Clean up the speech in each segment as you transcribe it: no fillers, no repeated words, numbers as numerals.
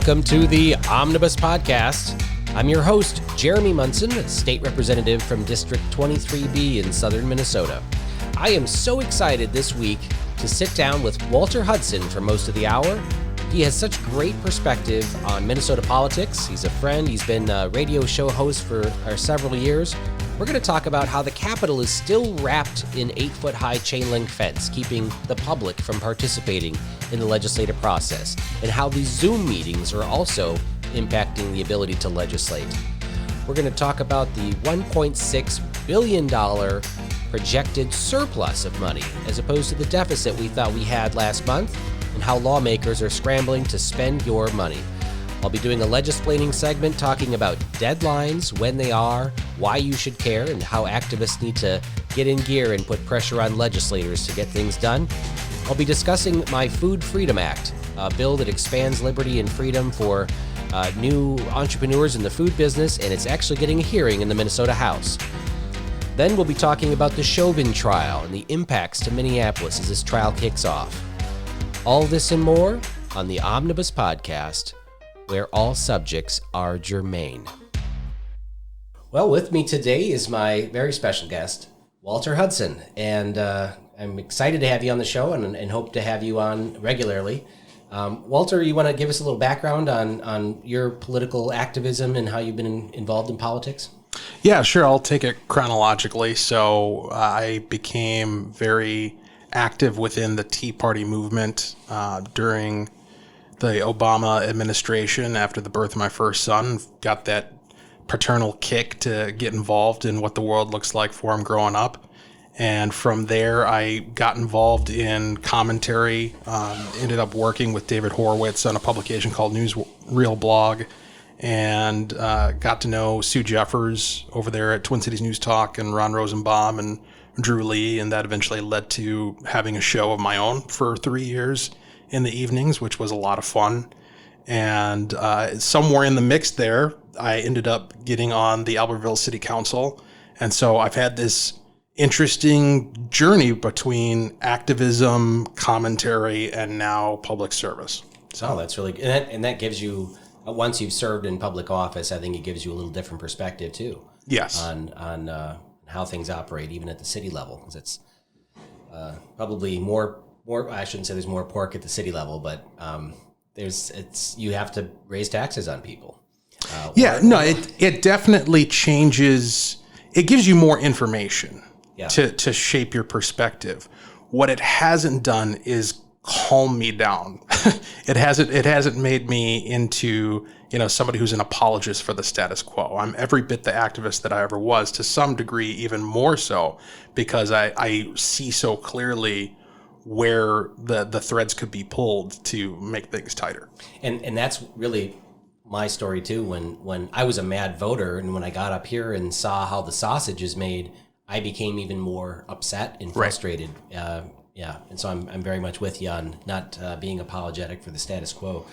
Welcome to the Omnibus Podcast. I'm your host, Jeremy Munson, State Representative from District 23B in southern Minnesota. I am so excited this week to sit down with Walter Hudson for most of the hour. He has such great perspective on Minnesota politics. He's a friend. He's been a radio show host for several years. We're going to talk about how the Capitol is still wrapped in 8-foot-high chain-link fence, keeping the public from participating in the legislative process, and how these Zoom meetings are also impacting the ability to legislate. We're going to talk about the $1.6 billion projected surplus of money, as opposed to the deficit we thought we had last month, and how lawmakers are scrambling to spend your money. I'll be doing a legislating segment talking about deadlines, when they are, why you should care, and how activists need to get in gear and put pressure on legislators to get things done. I'll be discussing my Food Freedom Act, a bill that expands liberty and freedom for new entrepreneurs in the food business, and it's actually getting a hearing in the Minnesota House. Then we'll be talking about the Chauvin Trial and the impacts to Minneapolis as this trial kicks off. All this and more on the Omnibus Podcast, where all subjects are germane. Well, with me today is my very special guest, Walter Hudson, and I'm excited to have you on the show and hope to have you on regularly. Walter, you want to give us a little background on your political activism and how you've been involved in politics? Yeah, sure. I'll take it chronologically. So I became very active within the Tea Party movement during the Obama administration after the birth of my first son. Got that paternal kick to get involved in what the world looks like for him growing up. And from there, I got involved in commentary, ended up working with David Horowitz on a publication called Newsreel Blog, and got to know Sue Jeffers over there at Twin Cities News Talk and Ron Rosenbaum and Drew Lee, and that eventually led to having a show of my own for 3 years in the evenings, which was a lot of fun. And somewhere in the mix there, I ended up getting on the Albertville City Council. And so I've had this interesting journey between activism, commentary, and now public service. So that's really good. And that gives you, once you've served in public office, I think it gives you a little different perspective too. Yes. On how things operate, even at the city level, because it's probably more. I shouldn't say there's more pork at the city level, but you have to raise taxes on people. It definitely changes. It gives you more information to shape your perspective. What it hasn't done is calm me down. It hasn't made me into somebody who's an apologist for the status quo. I'm every bit the activist that I ever was, to some degree, even more so, because I see so clearly where the threads could be pulled to make things tighter. And that's really my story too. When I was a mad voter and when I got up here and saw how the sausage is made, I became even more upset and frustrated. Right. And so I'm very much with you on not being apologetic for the status quo.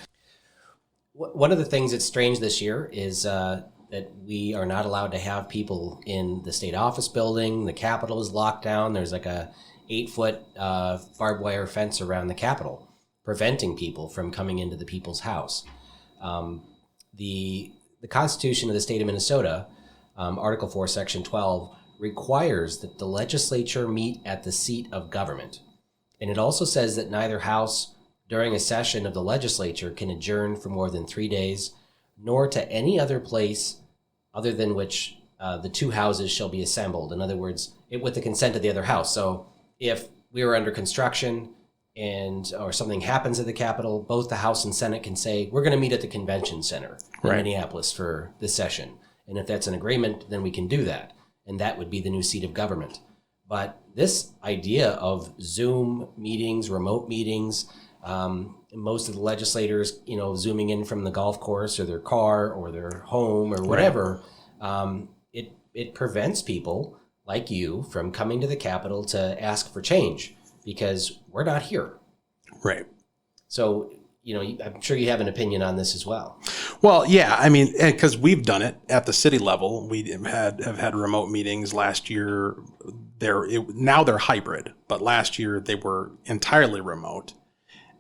One of the things that's strange this year is that we are not allowed to have people in the state office building. The Capitol is locked down. There's like a 8-foot barbed wire fence around the Capitol, preventing people from coming into the people's house. The Constitution of the state of Minnesota, Article 4, Section 12, requires that the legislature meet at the seat of government. And it also says that neither house during a session of the legislature can adjourn for more than 3 days, nor to any other place other than which the two houses shall be assembled. In other words, with the consent of the other house. So if we were under construction or something happens at the Capitol, both the House and Senate can say, we're going to meet at the convention center in Minneapolis for this session. And if that's an agreement, then we can do that. And that would be the new seat of government. But this idea of Zoom meetings, remote meetings, most of the legislators, zooming in from the golf course or their car or their home or whatever, it prevents people like you from coming to the Capitol to ask for change because we're not here. Right. So, I'm sure you have an opinion on this as well. Well, yeah, I mean, because we've done it at the city level. We have had remote meetings last year. Now they're hybrid, but last year they were entirely remote.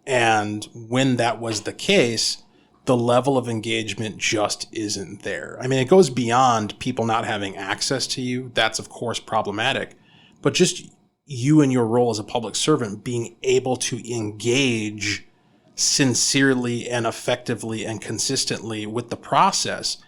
And when that was the case, the level of engagement just isn't there. I mean, it goes beyond people not having access to you. That's, of course, problematic. But just you and your role as a public servant being able to engage sincerely and effectively and consistently with the process.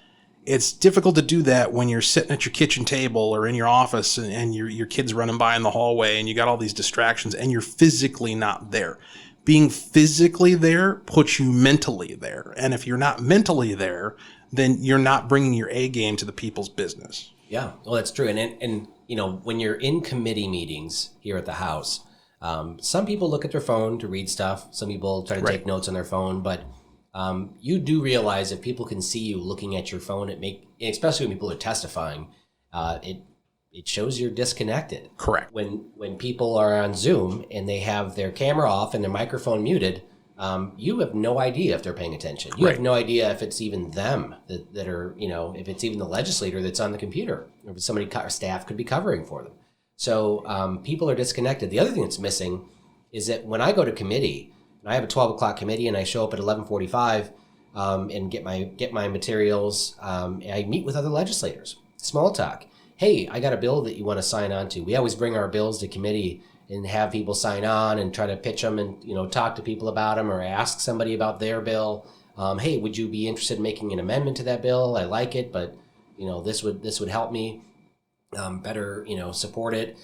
It's difficult to do that when you're sitting at your kitchen table or in your office and your kid's running by in the hallway and you got all these distractions and you're physically not there. Being physically there puts you mentally there. And if you're not mentally there, then you're not bringing your A game to the people's business. Yeah, well, that's true. And you know, when you're in committee meetings here at the House, some people look at their phone to read stuff. Some people try to take notes on their phone. But you do realize if people can see you looking at your phone, especially when people are testifying, it shows you're disconnected. Correct. When people are on Zoom and they have their camera off and their microphone muted, you have no idea if they're paying attention. You have no idea if it's even them that are, you know, if it's even the legislator that's on the computer, or if somebody, staff could be covering for them. So people are disconnected. The other thing that's missing is that when I go to committee, and I have a 12 o'clock committee and I show up at 11:45 and get my materials, I meet with other legislators, small talk. Hey, I got a bill that you want to sign on to. We always bring our bills to committee and have people sign on and try to pitch them and, you know, talk to people about them or ask somebody about their bill. Hey, would you be interested in making an amendment to that bill? I like it, but, you know, this would help me better, you know, support it.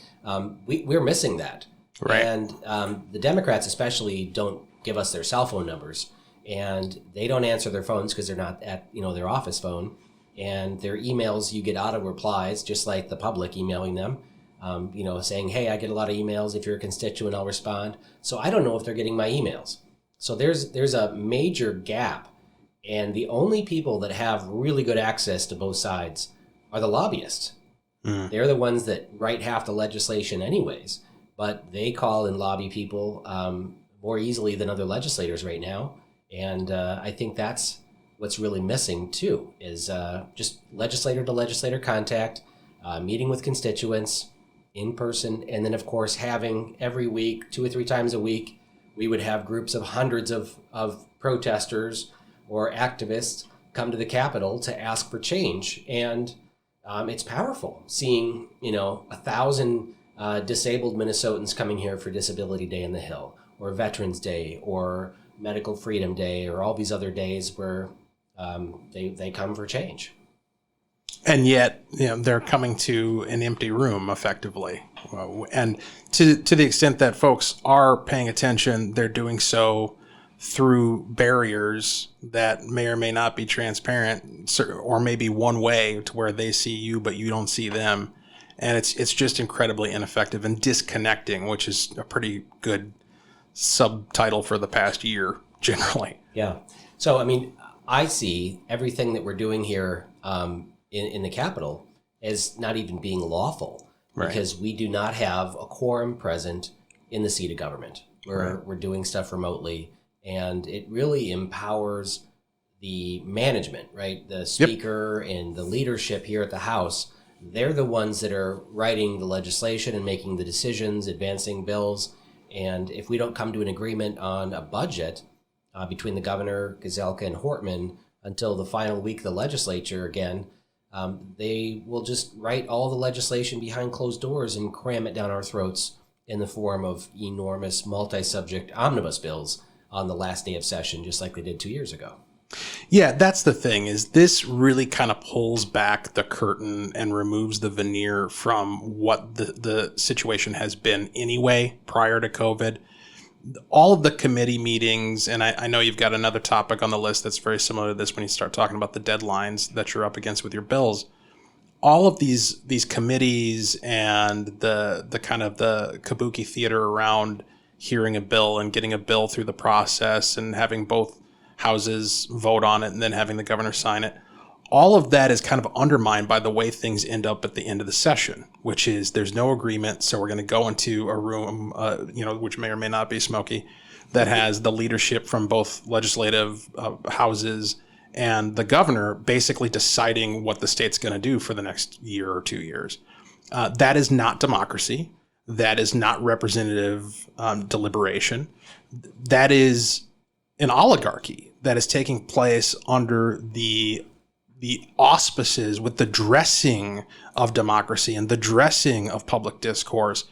We're missing that. Right. And the Democrats especially don't give us their cell phone numbers, and they don't answer their phones because they're not at, you know, their office phone. And their emails, you get auto replies, just like the public emailing them, you know, saying, hey, I get a lot of emails. If you're a constituent, I'll respond. So I don't know if they're getting my emails. So there's a major gap. And the only people that have really good access to both sides are the lobbyists. Mm. They're the ones that write half the legislation anyways, but they call and lobby people more easily than other legislators right now. And I think that's what's really missing too, is just legislator to legislator contact, meeting with constituents in person, and then of course having every week, 2 or 3 times a week, we would have groups of hundreds of protesters or activists come to the Capitol to ask for change. And it's powerful seeing, you know, 1,000 disabled Minnesotans coming here for Disability Day in the Hill, or Veterans Day, or Medical Freedom Day, or all these other days where they come for change. And yet, you know, they're coming to an empty room effectively. And to the extent that folks are paying attention, they're doing so through barriers that may or may not be transparent, or maybe one way to where they see you, but you don't see them. And it's just incredibly ineffective and disconnecting, which is a pretty good subtitle for the past year, generally. Yeah. So, I mean, I see everything that we're doing here in the Capitol as not even being lawful, because we do not have a quorum present in the seat of government. We're doing stuff remotely, and it really empowers the management, right? The speaker and the leadership here at the House. They're the ones that are writing the legislation and making the decisions, advancing bills. And if we don't come to an agreement on a budget between the governor, Gazelka, and Hortman until the final week of the legislature again, they will just write all the legislation behind closed doors and cram it down our throats in the form of enormous multi-subject omnibus bills on the last day of session, just like they did 2 years ago. Yeah, that's the thing, is this really kind of pulls back the curtain and removes the veneer from what the situation has been anyway prior to COVID. All of the committee meetings, and I know you've got another topic on the list that's very similar to this when you start talking about the deadlines that you're up against with your bills. All of these committees and the kind of the kabuki theater around hearing a bill and getting a bill through the process and having both houses vote on it and then having the governor sign it, all of that is kind of undermined by the way things end up at the end of the session, which is there's no agreement, so we're going to go into a room, which may or may not be smoky, that has the leadership from both legislative houses and the governor basically deciding what the state's going to do for the next year or 2 years. That is not democracy. That is not representative deliberation. That is an oligarchy. that is taking place under the auspices, with the dressing of democracy and the dressing of public discourse.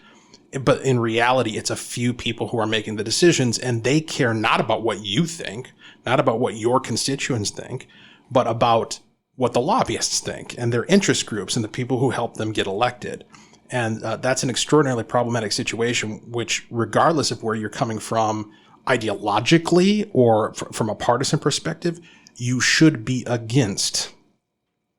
But in reality, it's a few people who are making the decisions, and they care not about what you think, not about what your constituents think, but about what the lobbyists think and their interest groups and the people who help them get elected. And that's an extraordinarily problematic situation, which, regardless of where you're coming from ideologically or from a partisan perspective, you should be against.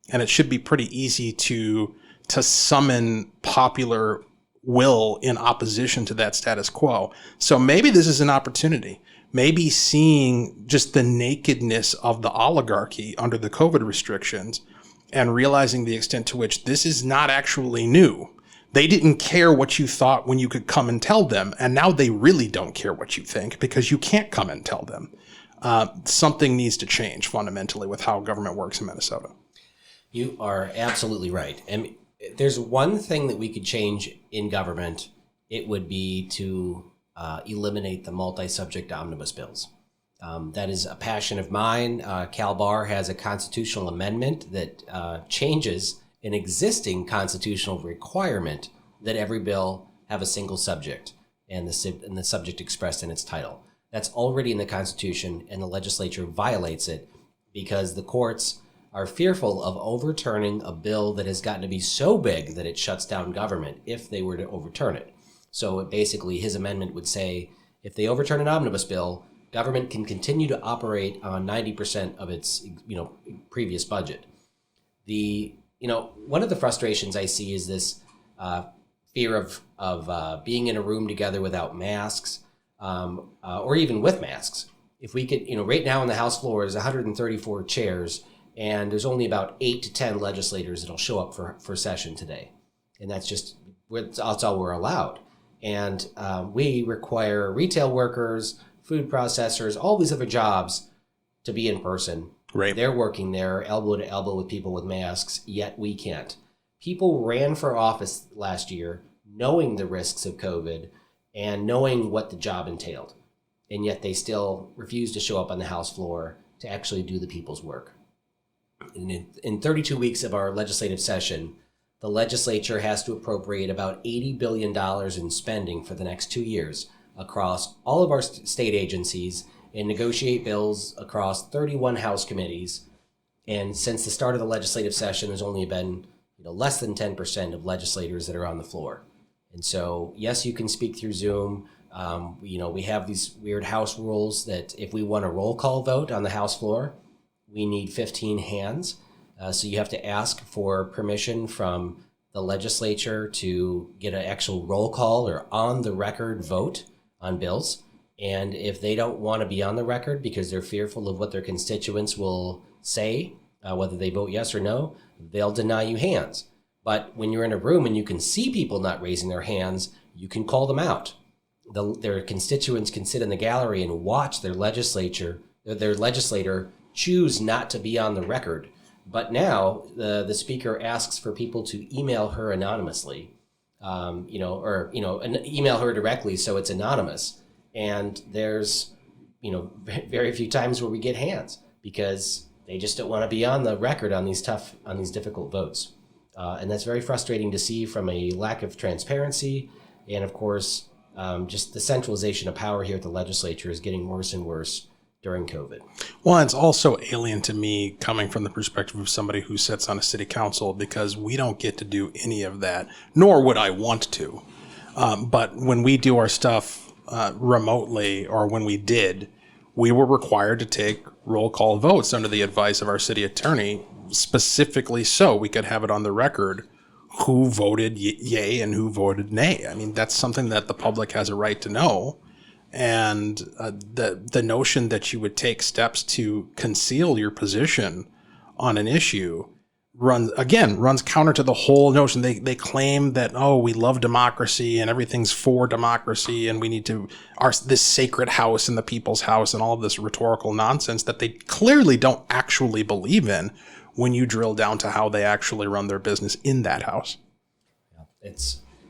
And it should be pretty easy to summon popular will in opposition to that status quo. So maybe this is an opportunity. Maybe seeing just the nakedness of the oligarchy under the COVID restrictions and realizing the extent to which this is not actually new. They didn't care what you thought when you could come and tell them. And now they really don't care what you think because you can't come and tell them. Something needs to change fundamentally with how government works in Minnesota. You are absolutely right. And there's one thing that we could change in government. It would be to eliminate the multi-subject omnibus bills. That is a passion of mine. Cal Bar has a constitutional amendment that changes an existing constitutional requirement that every bill have a single subject and the subject expressed in its title. That's already in the Constitution, and the legislature violates it because the courts are fearful of overturning a bill that has gotten to be so big that it shuts down government if they were to overturn it. So basically, his amendment would say, if they overturn an omnibus bill, government can continue to operate on 90% of its previous budget. One of the frustrations I see is this fear of being in a room together without masks, or even with masks. If we could, right now on the House floor is 134 chairs, and there's only about 8 to 10 legislators that'll show up for session today. And that's all we're allowed. And we require retail workers, food processors, all these other jobs to be in person. Right. They're working there elbow to elbow with people with masks, yet we can't. People ran for office last year knowing the risks of COVID and knowing what the job entailed. And yet they still refuse to show up on the House floor to actually do the people's work. And in 32 weeks of our legislative session, the legislature has to appropriate about $80 billion in spending for the next 2 years across all of our state agencies and negotiate bills across 31 House committees. And since the start of the legislative session, there's only been less than 10% of legislators that are on the floor. And so, yes, you can speak through Zoom. We have these weird House rules that if we want a roll call vote on the House floor, we need 15 hands. So you have to ask for permission from the legislature to get an actual roll call or on the record vote on bills. And if they don't want to be on the record because they're fearful of what their constituents will say, whether they vote yes or no, they'll deny you hands. But when you're in a room and you can see people not raising their hands, you can call them out. Their constituents can sit in the gallery and watch their legislator choose not to be on the record. But now the speaker asks for people to email her anonymously, or email her directly so it's anonymous. And there's, very few times where we get hands because they just don't want to be on the record on these difficult votes. And that's very frustrating to see from a lack of transparency. And of course, just the centralization of power here at the legislature is getting worse and worse during COVID. Well, it's also alien to me coming from the perspective of somebody who sits on a city council because we don't get to do any of that, nor would I want to. But when we do our stuff remotely, or when we did, we were required to take roll call votes under the advice of our city attorney, specifically so we could have it on the record who voted yay and who voted nay. I mean, that's something that the public has a right to know. And the notion that you would take steps to conceal your position on an issue runs counter to the whole notion. They claim that, we love democracy and everything's for democracy and we need to this sacred house in the people's house and all of this rhetorical nonsense that they clearly don't actually believe in when you drill down to how they actually run their business in that house.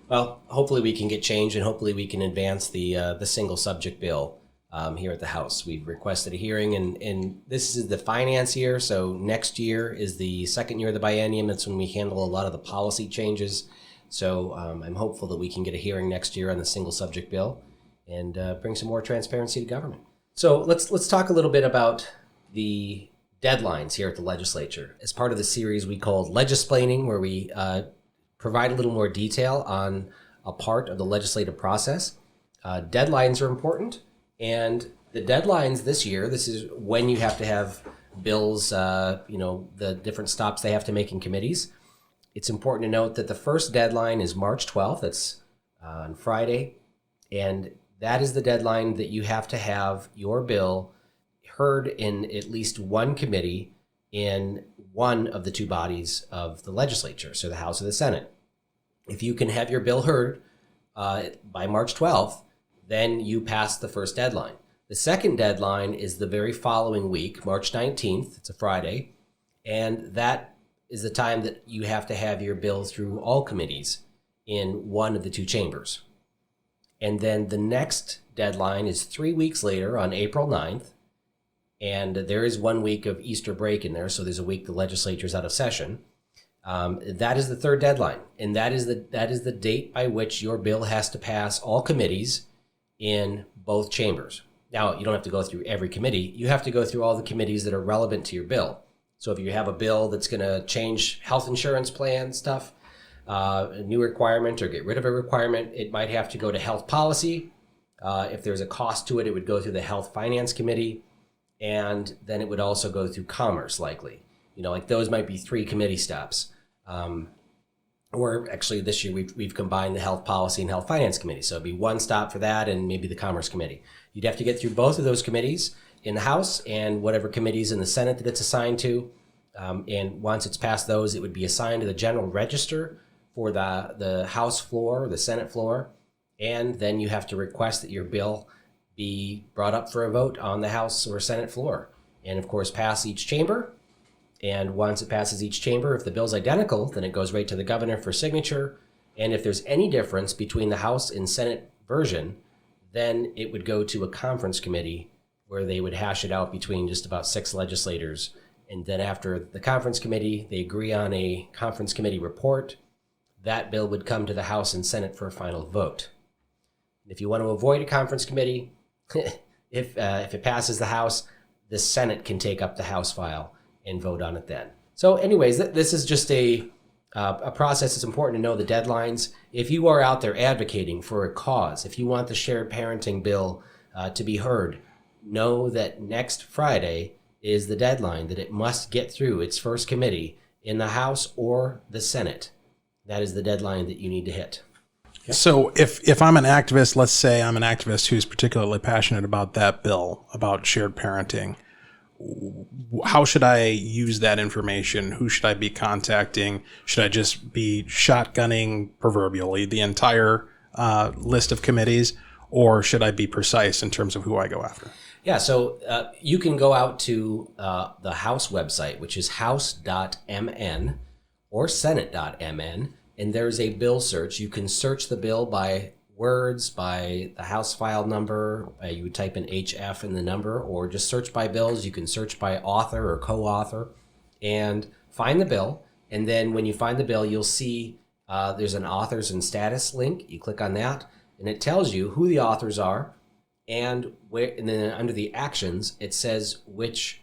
Hopefully we can get change and hopefully we can advance the single subject bill here at the House. We've requested a hearing, and this is the finance year, so next year is the second year of the biennium. That's when we handle a lot of the policy changes. So I'm hopeful that we can get a hearing next year on the single subject bill and bring some more transparency to government. So let's talk a little bit about the deadlines here at the legislature. As part of the series we called Legisplaining, where we provide a little more detail on a part of the legislative process. Deadlines are important, and the deadlines this year, this is when you have to have bills, the different stops they have to make in committees. It's important to note that the first deadline is March 12th. That's on Friday. And that is the deadline that you have to have your bill heard in at least one committee in one of the two bodies of the legislature, so the House or the Senate. If you can have your bill heard by March 12th, then you pass the first deadline. The second deadline is the very following week, March 19th. It's a Friday. And that is the time that you have to have your bill through all committees in one of the two chambers. And then the next deadline is 3 weeks later on April 9th. And there is 1 week of Easter break in there, so there's a week the legislature's out of session. That is the third deadline. And that is the date by which your bill has to pass all committees in both chambers. Now, you don't have to go through every committee. You have to go through all the committees that are relevant to your bill. So if you have a bill that's going to change health insurance plan stuff, a new requirement, or get rid of a requirement, it might have to go to health policy. If there's a cost to it, it would go through the health finance committee, and then it would also go through commerce likely. Like those might be 3 committee stops. Or actually this year we've combined the health policy and health finance committee. So it'd be one stop for that and maybe the commerce committee. You'd have to get through both of those committees in the House and whatever committees in the Senate that it's assigned to. And once it's passed those, it would be assigned to the general register for the House floor, the Senate floor. And then you have to request that your bill be brought up for a vote on the House or Senate floor. And of course, pass each chamber. And once it passes each chamber, if the bill's identical, then it goes right to the governor for signature. And if there's any difference between the House and Senate version, then it would go to a conference committee where they would hash it out between just about 6 legislators. And then after the conference committee, they agree on a conference committee report. That bill would come to the House and Senate for a final vote. If you want to avoid a conference committee, if it passes the House, the Senate can take up the House file and vote on it then. So anyways, this is just a process. It's important to know the deadlines. If you are out there advocating for a cause, if you want the shared parenting bill to be heard, know that next Friday is the deadline, that it must get through its first committee in the House or the Senate. That is the deadline that you need to hit. Yep. So if I'm an activist, let's say I'm an activist who's particularly passionate about that bill, about shared parenting, how should I use that information? Who should I be contacting? Should I just be shotgunning, proverbially, the entire list of committees, or should I be precise in terms of who I go after? Yeah, so you can go out to the House website, which is house.mn or senate.mn, and there's a bill search. You can search the bill by words, by the House file number. You would type in HF in the number, or just search by bills. You can search by author or co-author and find the bill. And then when you find the bill, you'll see there's an authors and status link. You click on that, and it tells you who the authors are, and where. And then under the actions, it says which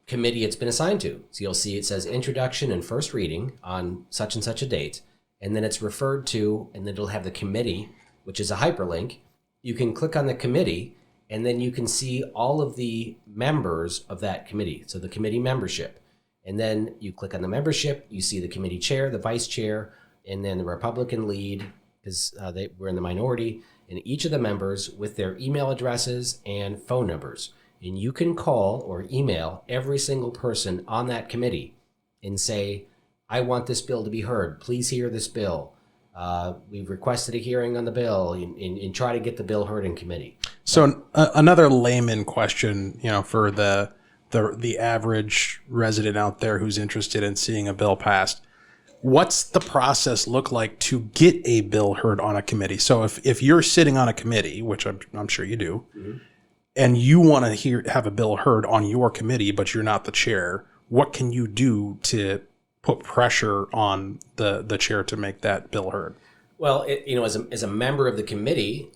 committee it's been assigned to. So you'll see it says introduction and first reading on such and such a date. And then it's referred to, and then it'll have the committee, which is a hyperlink. You can click on the committee, and then you can see all of the members of that committee. So the committee membership. And then you click on the membership, you see the committee chair, the vice chair, and then the Republican lead, because they were in the minority, and each of the members with their email addresses and phone numbers. And you can call or email every single person on that committee and say, I want this bill to be heard. Please hear this bill. We've requested a hearing on the bill, and try to get the bill heard in committee. So another layman question, for the average resident out there who's interested in seeing a bill passed. what's the process look like to get a bill heard on a committee? So if you're sitting on a committee, which I'm sure you do, and you want to have a bill heard on your committee, but you're not the chair, what can you do to put pressure on the chair to make that bill heard? Well, as a member of the committee,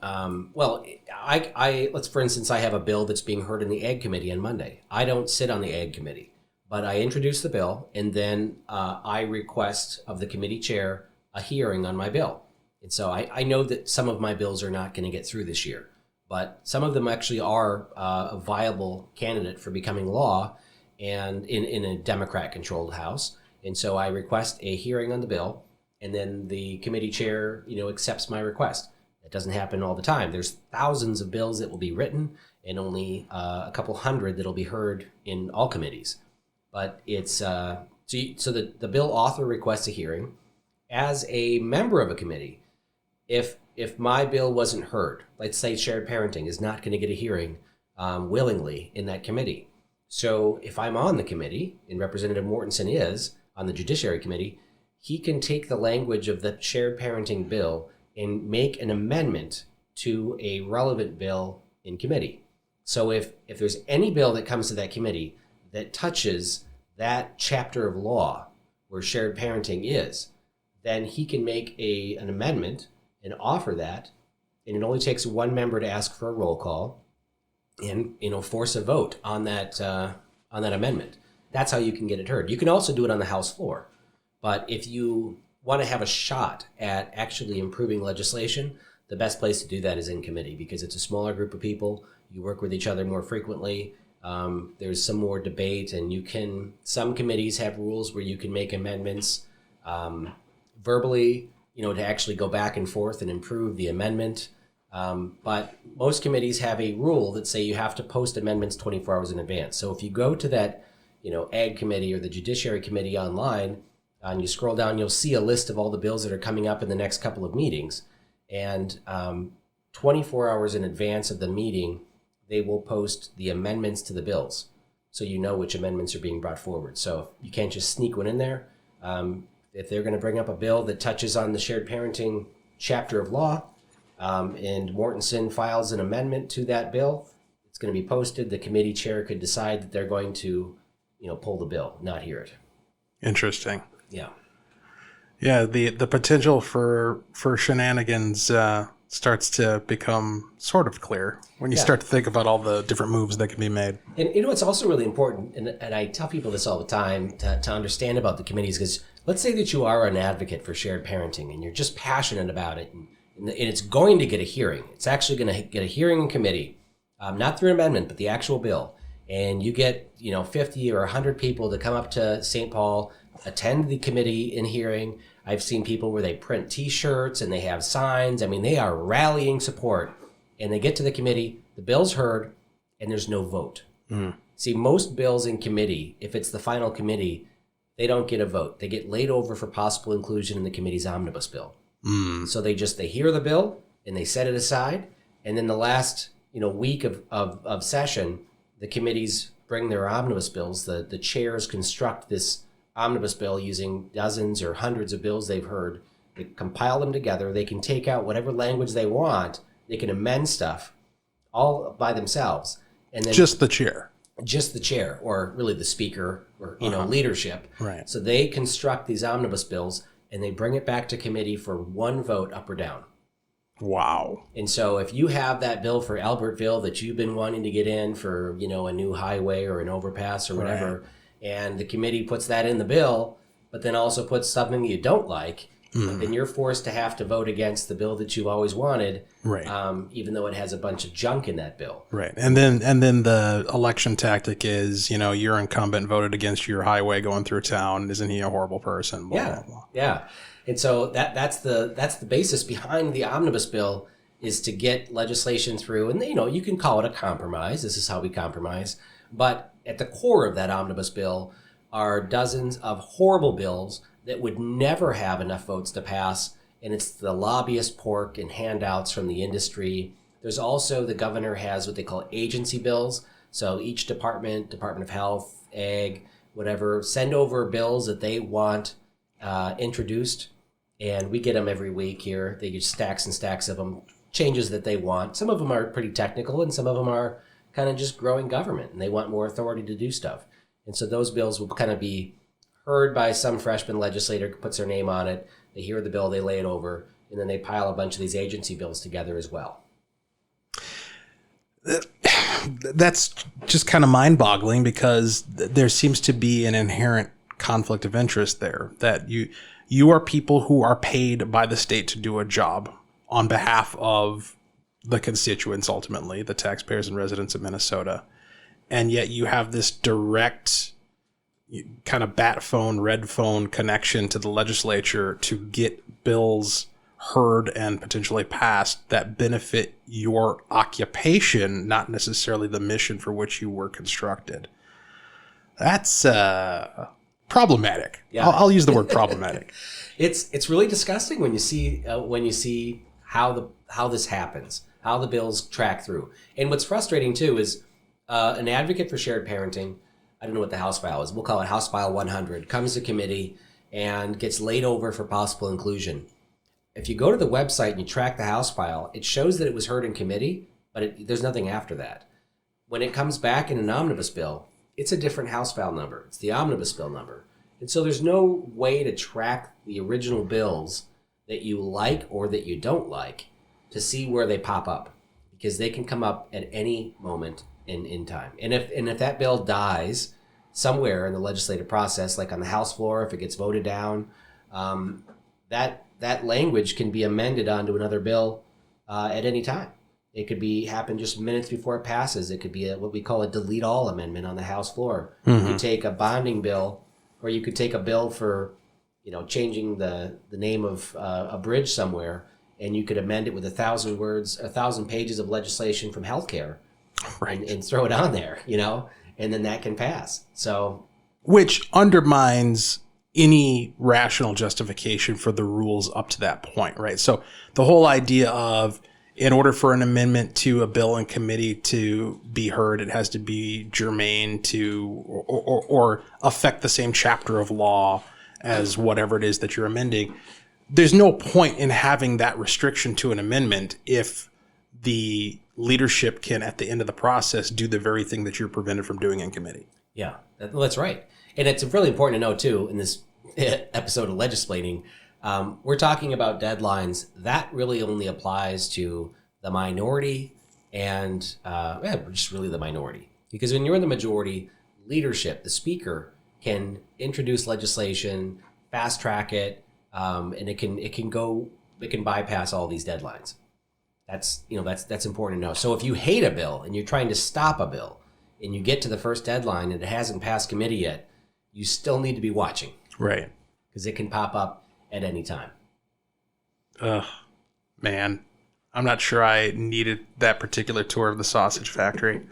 let's, for instance, I have a bill that's being heard in the Ag Committee on Monday. I don't sit on the Ag Committee, but I introduce the bill, and then I request of the committee chair a hearing on my bill. And so I know that some of my bills are not going to get through this year, but some of them actually are a viable candidate for becoming law, and in a Democrat-controlled House. And so I request a hearing on the bill, and then the committee chair, accepts my request. That doesn't happen all the time. There's thousands of bills that will be written, and only a couple hundred that'll be heard in all committees. But it's so the bill author requests a hearing. As a member of a committee, if my bill wasn't heard, let's say shared parenting is not going to get a hearing willingly in that committee. So if I'm on the committee, and Representative Mortensen is on the Judiciary Committee, he can take the language of the shared parenting bill and make an amendment to a relevant bill in committee. So if there's any bill that comes to that committee that touches that chapter of law where shared parenting is, then he can make an amendment and offer that, and it only takes one member to ask for a roll call and force a vote on that amendment. That's how you can get it heard. You can also do it on the House floor. But if you want to have a shot at actually improving legislation, the best place to do that is in committee, because it's a smaller group of people. You work with each other more frequently. There's some more debate, and some committees have rules where you can make amendments verbally, to actually go back and forth and improve the amendment. But most committees have a rule that say you have to post amendments 24 hours in advance. So if you go to that, Ag Committee or the Judiciary Committee online, and you scroll down, you'll see a list of all the bills that are coming up in the next couple of meetings. And 24 hours in advance of the meeting, they will post the amendments to the bills, so you know which amendments are being brought forward. So you can't just sneak one in there. If they're going to bring up a bill that touches on the shared parenting chapter of law, and Mortensen files an amendment to that bill, it's going to be posted. The committee chair could decide that they're going to, pull the bill, not hear it. Interesting. Yeah. Yeah, the potential for shenanigans starts to become sort of clear when you start to think about all the different moves that can be made. And it's also really important, and I tell people this all the time, to understand about the committees, because let's say that you are an advocate for shared parenting and you're just passionate about it, and it's going to get a hearing. It's actually going to get a hearing in committee, not through an amendment, but the actual bill. And you get 50 or 100 people to come up to St. Paul, attend the committee in hearing. I've seen people where they print T-shirts and they have signs. I mean, they are rallying support. And they get to the committee, the bill's heard, and there's no vote. See, most bills in committee, if it's the final committee, they don't get a vote. They get laid over for possible inclusion in the committee's omnibus bill. So they hear the bill and they set it aside. And then the last week of session, the committees bring their omnibus bills. The chairs construct this omnibus bill using dozens or hundreds of bills they've heard. They compile them together. They can take out whatever language they want. They can amend stuff all by themselves. And then just the chair, or really the speaker, or leadership. Right. So they construct these omnibus bills and they bring it back to committee for one vote up or down. Wow. And so if you have that bill for Albertville that you've been wanting to get in for, a new highway or an overpass or whatever, right, and the committee puts that in the bill, but then also puts something you don't like, then you're forced to have to vote against the bill that you've always wanted, right? Even though it has a bunch of junk in that bill, right? And then the election tactic is, your incumbent voted against your highway going through town. Isn't he a horrible person? Blah, blah, blah. Yeah. And so that's the basis behind the omnibus bill, is to get legislation through. And you can call it a compromise. This is how we compromise. But at the core of that omnibus bill are dozens of horrible bills that would never have enough votes to pass. And it's the lobbyist pork and handouts from the industry. There's also, the governor has what they call agency bills. So each Department of Health, Ag, whatever, send over bills that they want introduced, and we get them every week here. They get stacks and stacks of them, changes that they want. Some of them are pretty technical, and some of them are kind of just growing government, and they want more authority to do stuff. And so those bills will kind of be heard by some freshman legislator who puts their name on it. They hear the bill, they lay it over, and then they pile a bunch of these agency bills together as well. That's just kind of mind-boggling, because there seems to be an inherent conflict of interest there, that you are people who are paid by the state to do a job on behalf of the constituents, ultimately the taxpayers and residents of Minnesota, and yet you have this direct kind of bat phone, red phone connection to the legislature to get bills heard and potentially passed that benefit your occupation, not necessarily the mission for which you were constructed. That's problematic. Yeah. I'll use the word problematic. It's really disgusting when you see how this happens, how the bills track through. And what's frustrating too is an advocate for shared parenting, I don't know what the House file is, we'll call it House File 100, comes to committee and gets laid over for possible inclusion. If you go to the website and you track the House file, it shows that it was heard in committee, but there's nothing after that. When it comes back in an omnibus bill, it's a different House file number. It's the omnibus bill number. And so there's no way to track the original bills that you like or that you don't like to see where they pop up, because they can come up at any moment in time. And if that bill dies somewhere in the legislative process, like on the House floor, if it gets voted down, that language can be amended onto another bill at any time. It could happen just minutes before it passes. It could be what we call a delete all amendment on the House floor. Mm-hmm. You could take a bonding bill, or you could take a bill for, changing the name of a bridge somewhere, and you could amend it with 1,000 words, 1,000 pages of legislation from healthcare, right, and throw it on there, and then that can pass. So, which undermines any rational justification for the rules up to that point, right? So the whole idea of, in order for an amendment to a bill in committee to be heard, it has to be germane to or affect the same chapter of law as whatever it is that you're amending. There's no point in having that restriction to an amendment if the leadership can, at the end of the process, do the very thing that you're prevented from doing in committee. Yeah, that's right. And it's really important to know, too, in this episode of legislating, we're talking about deadlines. That really only applies to the minority and just really the minority. Because when you're in the majority, leadership, the speaker, can introduce legislation, fast track it, and it can bypass all these deadlines. That's important to know. So if you hate a bill and you're trying to stop a bill and you get to the first deadline and it hasn't passed committee yet, you still need to be watching. Right. Because it can pop up at any time. Ugh, man. I'm not sure I needed that particular tour of the sausage factory.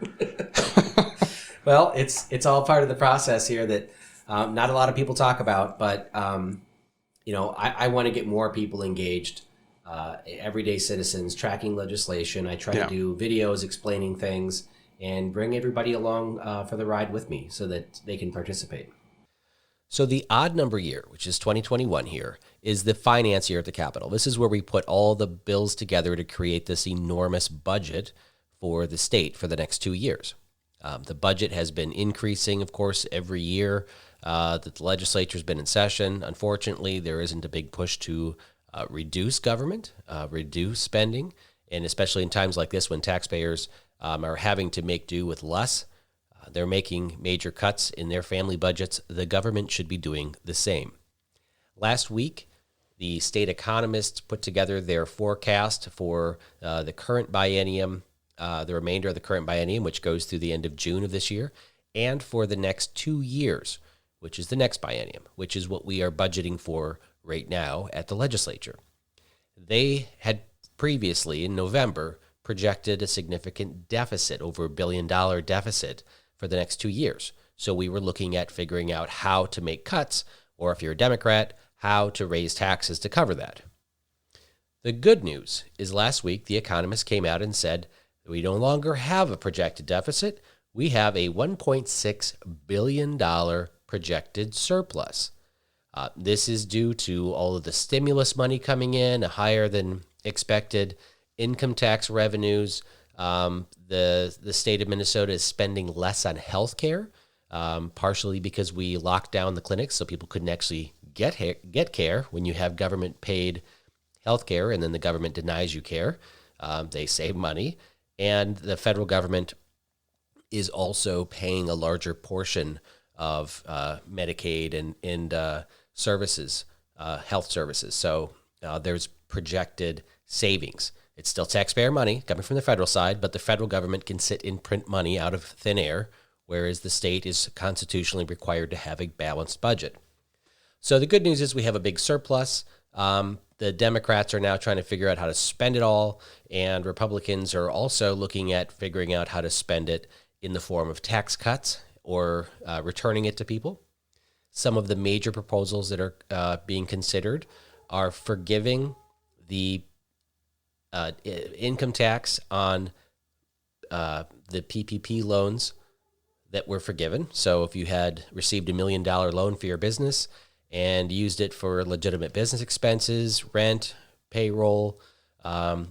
Well, it's all part of the process here that not a lot of people talk about, but I want to get more people engaged, everyday citizens tracking legislation. I try to do videos explaining things and bring everybody along for the ride with me so that they can participate. So the odd number year, which is 2021 here, is the finance year at the Capitol. This is where we put all the bills together to create this enormous budget for the state for the next 2 years. The budget has been increasing, of course, every year that the legislature's been in session. Unfortunately, there isn't a big push to reduce government, reduce spending, and especially in times like this when taxpayers are having to make do with less. They're making major cuts in their family budgets. The government should be doing the same. Last week, the state economists put together their forecast for the current biennium, the remainder of the current biennium, which goes through the end of June of this year, and for the next 2 years, which is the next biennium, which is what we are budgeting for right now at the legislature. They had previously, in November, projected a significant deficit, over $1 billion deficit, for the next 2 years. So we were looking at figuring out how to make cuts, or if you're a Democrat, how to raise taxes to cover that. The good news is last week, the economists came out and said we no longer have a projected deficit. We have a $1.6 billion projected surplus. This is due to all of the stimulus money coming in, higher than expected income tax revenues. The state of Minnesota is spending less on health care, partially because we locked down the clinics so people couldn't actually get care when you have government paid health care and then the government denies you care. They save money. And the federal government is also paying a larger portion of Medicaid and services, health services. So there's projected savings. It's still taxpayer money coming from the federal side, but the federal government can sit and print money out of thin air, whereas the state is constitutionally required to have a balanced budget. So the good news is we have a big surplus. The Democrats are now trying to figure out how to spend it all, and Republicans are also looking at figuring out how to spend it in the form of tax cuts or returning it to people. Some of the major proposals that are being considered are forgiving the income tax on the PPP loans that were forgiven. So if you had received $1 million loan for your business and used it for legitimate business expenses, rent, payroll,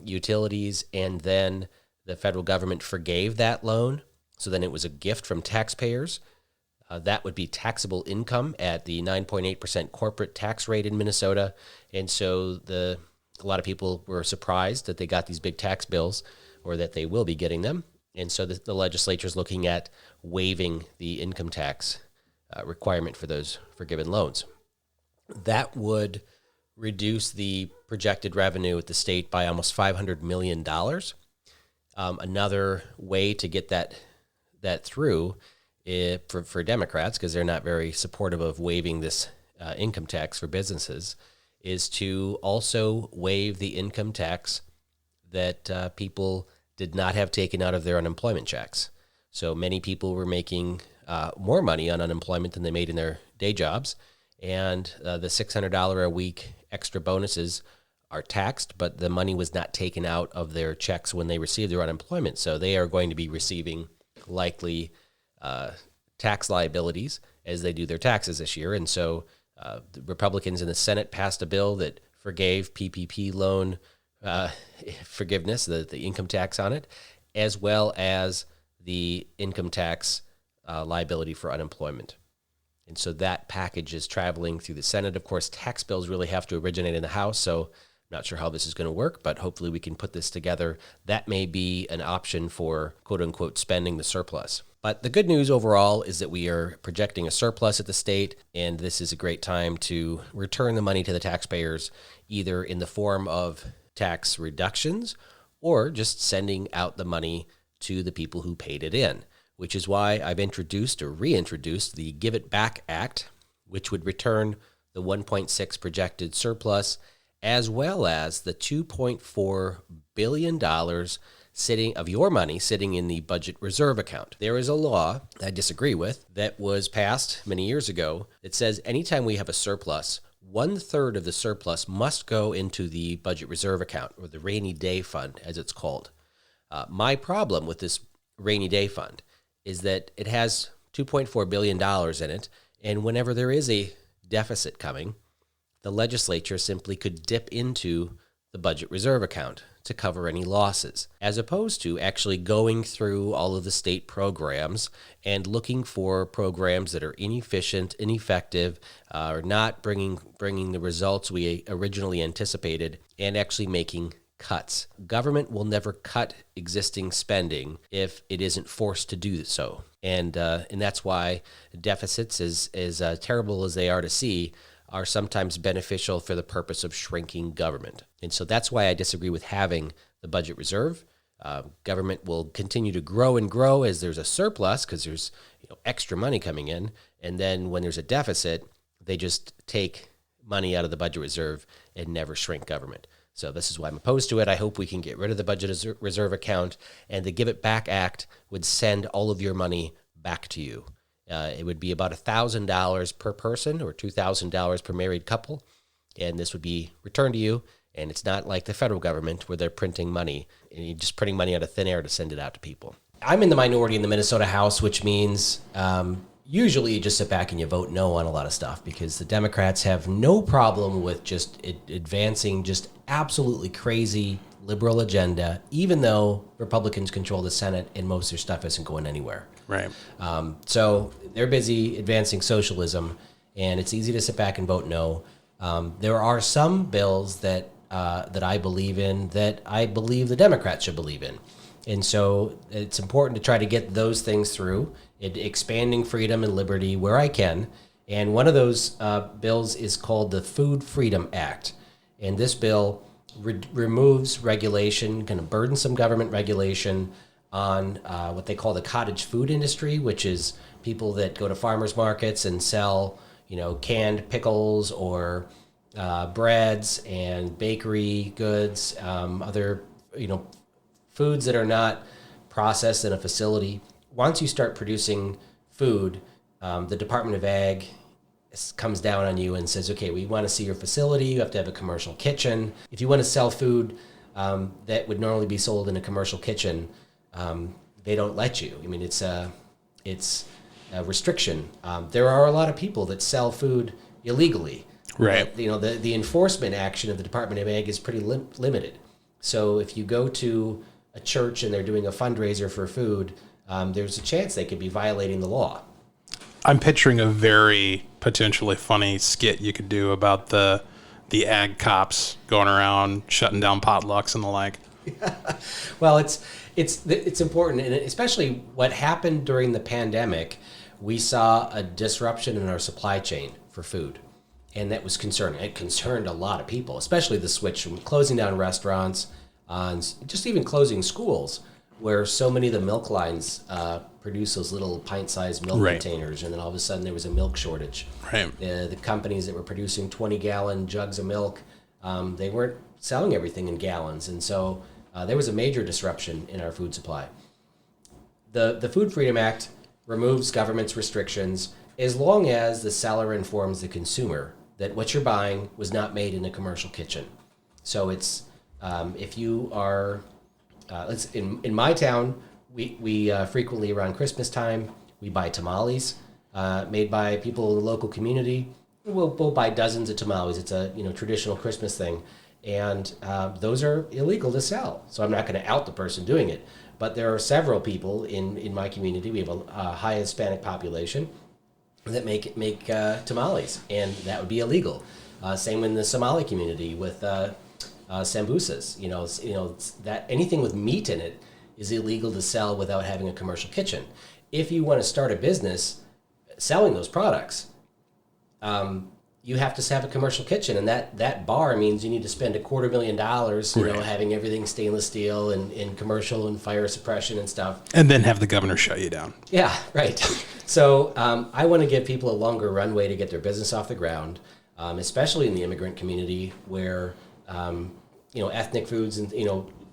utilities, and then the federal government forgave that loan, so then it was a gift from taxpayers, that would be taxable income at the 9.8% corporate tax rate in Minnesota. And so a lot of people were surprised that they got these big tax bills, or that they will be getting them. And so the legislature is looking at waiving the income tax requirement for those forgiven loans. That would reduce the projected revenue at the state by almost $500 million. Another way to get that through for Democrats, because they're not very supportive of waiving this income tax for businesses, is to also waive the income tax that people did not have taken out of their unemployment checks. So many people were making more money on unemployment than they made in their day jobs, and the $600 a week extra bonuses are taxed, but the money was not taken out of their checks when they received their unemployment. So they are going to be receiving likely tax liabilities as they do their taxes this year. And so the Republicans in the Senate passed a bill that forgave PPP loan forgiveness, the income tax on it, as well as the income tax liability for unemployment. And so that package is traveling through the Senate. Of course, tax bills really have to originate in the House, so I'm not sure how this is going to work, but hopefully we can put this together. That may be an option for, quote-unquote, spending the surplus. But the good news overall is that we are projecting a surplus at the state, and this is a great time to return the money to the taxpayers, either in the form of tax reductions or just sending out the money to the people who paid it in, which is why I've introduced or reintroduced the Give It Back Act, which would return the 1.6 projected surplus, as well as the $2.4 billion of your money sitting in the budget reserve account. There is a law I disagree with that was passed many years ago that says anytime we have a surplus, 1/3 of the surplus must go into the budget reserve account, or the rainy day fund, as it's called. My problem with this rainy day fund is that it has $2.4 billion in it, and whenever there is a deficit coming, the legislature simply could dip into the budget reserve account to cover any losses, as opposed to actually going through all of the state programs and looking for programs that are inefficient, ineffective, or not bringing the results we originally anticipated, and actually making cuts. Government will never cut existing spending if it isn't forced to do so. And that's why deficits, as terrible as they are to see, are sometimes beneficial for the purpose of shrinking government. And so that's why I disagree with having the budget reserve. Government will continue to grow and grow as there's a surplus, because there's extra money coming in. And then when there's a deficit, they just take money out of the budget reserve and never shrink government. So this is why I'm opposed to it. I hope we can get rid of the budget reserve account, and the Give It Back Act would send all of your money back to you. It would be about $1,000 per person, or $2,000 per married couple, and this would be returned to you. And it's not like the federal government where they're printing money, and you're just printing money out of thin air to send it out to people. I'm in the minority in the Minnesota House, which means usually you just sit back and you vote no on a lot of stuff because the Democrats have no problem with just advancing just absolutely crazy liberal agenda, even though Republicans control the Senate and most of their stuff isn't going anywhere. Right. So they're busy advancing socialism, and it's easy to sit back and vote no. There are some bills that I believe in that I believe the Democrats should believe in. And so it's important to try to get those things through, expanding freedom and liberty where I can. And one of those bills is called the Food Freedom Act. And this bill removes regulation, kind of burdensome government regulation on what they call the cottage food industry, which is people that go to farmers markets and sell, canned pickles or breads and bakery goods, other, foods that are not processed in a facility. Once you start producing food, the Department of Ag comes down on you and says, okay, we want to see your facility. You have to have a commercial kitchen. If you want to sell food that would normally be sold in a commercial kitchen, they don't let you. I mean, it's a restriction. There are a lot of people that sell food illegally. Right. But, the enforcement action of the Department of Ag is pretty limited. So if you go to a church and they're doing a fundraiser for food, there's a chance they could be violating the law. I'm picturing a very potentially funny skit you could do about the ag cops going around shutting down potlucks and the like. Well, it's important, and especially what happened during the pandemic, we saw a disruption in our supply chain for food, and that was concerning. It concerned a lot of people, especially the switch from closing down restaurants, just even closing schools, where so many of the milk lines produce those little pint-sized milk containers, and then all of a sudden there was a milk shortage. Right. The companies that were producing 20-gallon jugs of milk, they weren't selling everything in gallons, and so there was a major disruption in our food supply. The Food Freedom Act removes government's restrictions as long as the seller informs the consumer that what you're buying was not made in a commercial kitchen. So it's if you are in my town, we frequently around Christmas time we buy tamales made by people in the local community. We'll buy dozens of tamales. It's a traditional Christmas thing, and those are illegal to sell. So I'm not going to out the person doing it, but there are several people in my community. We have a high Hispanic population that make tamales, and that would be illegal. Same in the Somali community with sambusas. That anything with meat in it is illegal to sell without having a commercial kitchen. If you want to start a business selling those products, you have to have a commercial kitchen, and that bar means you need to spend $250,000, having everything stainless steel and commercial and fire suppression and stuff. And then have the governor shut you down. Yeah, right. So I want to give people a longer runway to get their business off the ground, especially in the immigrant community where ethnic foods and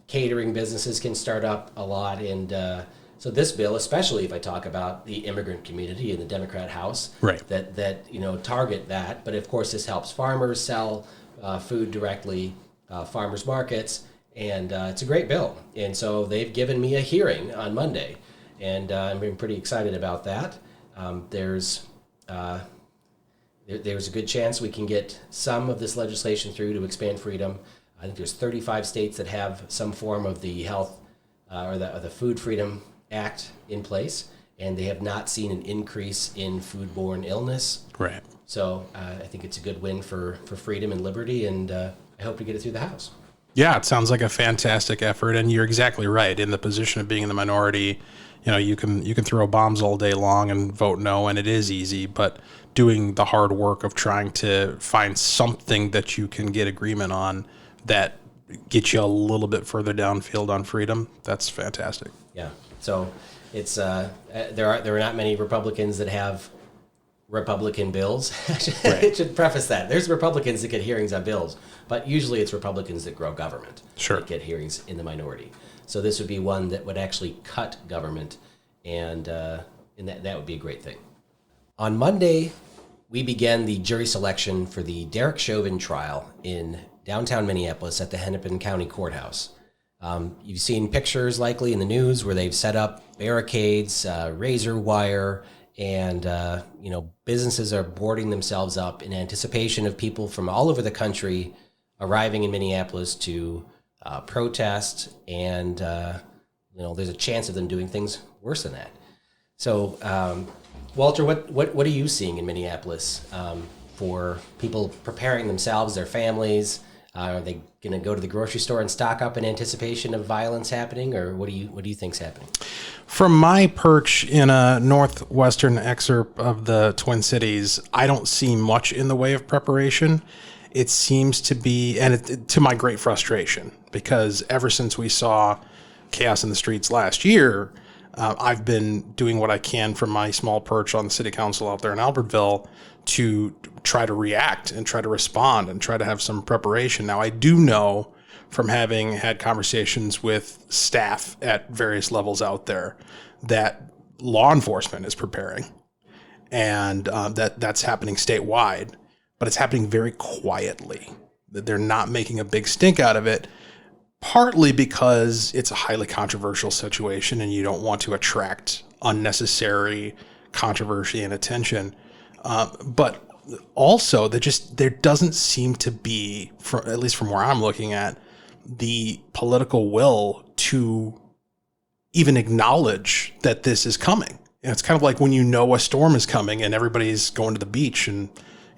catering businesses can start up a lot. And so this bill, especially if I talk about the immigrant community in the Democrat House, that target that. But of course, this helps farmers sell food directly, farmers markets, and it's a great bill. And so they've given me a hearing on Monday, and I'm pretty excited about that. There's a good chance we can get some of this legislation through to expand freedom. I think there's 35 states that have some form of the health or the Food Freedom Act in place, and they have not seen an increase in foodborne illness. Right. So I think it's a good win for freedom and liberty, and I hope to get it through the House. Yeah, it sounds like a fantastic effort, and you're exactly right. In the position of being in the minority, you can throw bombs all day long and vote no, and it is easy, but doing the hard work of trying to find something that you can get agreement on that gets you a little bit further downfield on freedom, that's fantastic. Yeah. So it's there are not many Republicans that have Republican bills. I should preface that. There's Republicans that get hearings on bills, but usually it's Republicans that grow government that get hearings in the minority. So this would be one that would actually cut government, and that would be a great thing. On Monday, we began the jury selection for the Derek Chauvin Trial in downtown Minneapolis at the Hennepin County Courthouse. You've seen pictures likely in the news where they've set up barricades, razor wire, and businesses are boarding themselves up in anticipation of people from all over the country arriving in Minneapolis to protest, and there's a chance of them doing things worse than that. So, Walter, what are you seeing in Minneapolis for people preparing themselves, their families? Are they going to go to the grocery store and stock up in anticipation of violence happening, or what do you think's happening? From my perch in a northwestern excerpt of the Twin Cities, I don't see much in the way of preparation. It seems to be, and to my great frustration, because ever since we saw chaos in the streets last year, I've been doing what I can from my small perch on the city council out there in Albertville to try to react and try to respond and try to have some preparation. Now, I do know from having had conversations with staff at various levels out there that law enforcement is preparing, and that's happening statewide, but it's happening very quietly. That they're not making a big stink out of it, partly because it's a highly controversial situation and you don't want to attract unnecessary controversy and attention. But also, there doesn't seem to be, at least from where I'm looking at, the political will to even acknowledge that this is coming. And it's kind of like when a storm is coming and everybody's going to the beach and